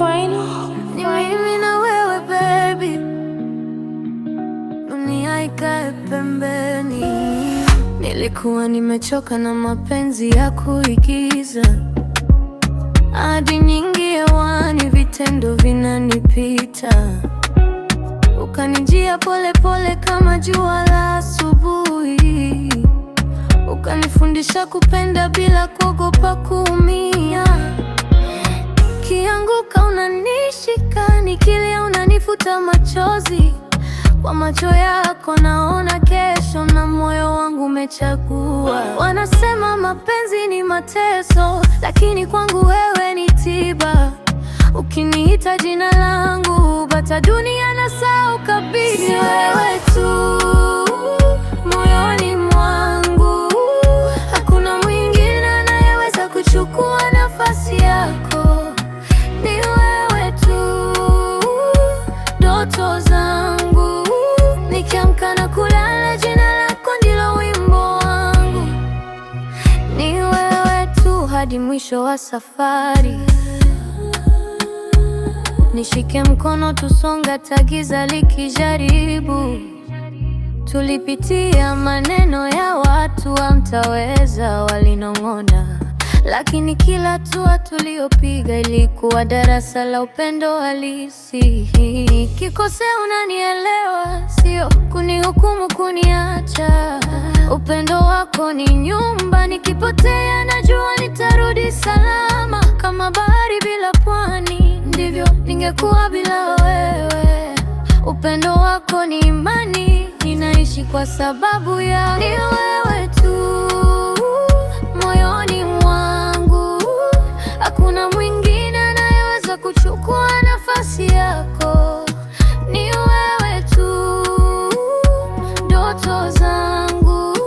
Ni mimi na wewe baby, dunia ikae pembeni. Nilikuwa nimechoka na mapenzi ya kuigiza, ahadi nyingi hewani, vitendo vinanipita. Ukanijia pole pole kama jua la asubuhi, ukanifundisha kupenda bila kuogopa kuumia. Kianguka unanishika, nikilia unanifuta machozi. Kwa macho yako naona kesho, na moyo wangu umechagua. Wanasema mapenzi ni mateso, lakini kwangu wewe ni tiba. Ukiniita jina langu, bata dunia nasahau kabisa. Ni wewe tu moyoni mwangu, hakuna mwingine anayeweza kuchukua nafasi yako. Ni wewe tu, ndoto zangu, nikiamka na kulala, jina lako ndilo wimbo wangu. Ni wewe tu hadi mwisho wa safari. Nishike mkono tusonga, giza likijaribu. Tulipitia maneno ya watu, hamtaweza walinong'ona, lakini kila hatua tuliyopiga ilikuwa darasa la upendo halisi. Kikosea unanielewa, sio kunihukumu, kuniacha. Upendo wako ni nyumba, nikipotea najua nitarudi salama. Kama bahari bila pwani, ndivyo ningekuwa bila wewe. Upendo wako ni imani, ninaishi kwa sababu ya ni wewe tu moyoni mwangu, hakuna mwingine anayeweza kuchukua nafasi yako. Ni wewe tu, ndoto zangu,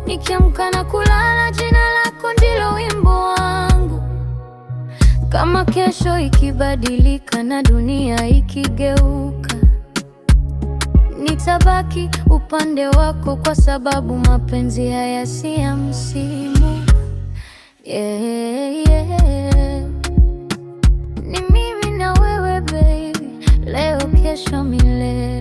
nikiamka na kulala, jina lako ndilo wimbo wangu. Kama kesho ikibadilika na dunia ikigeuka, nitabaki upande wako, kwa sababu mapenzi haya si ya msimu. Ni mimi na wewe baby, leo kesho milele.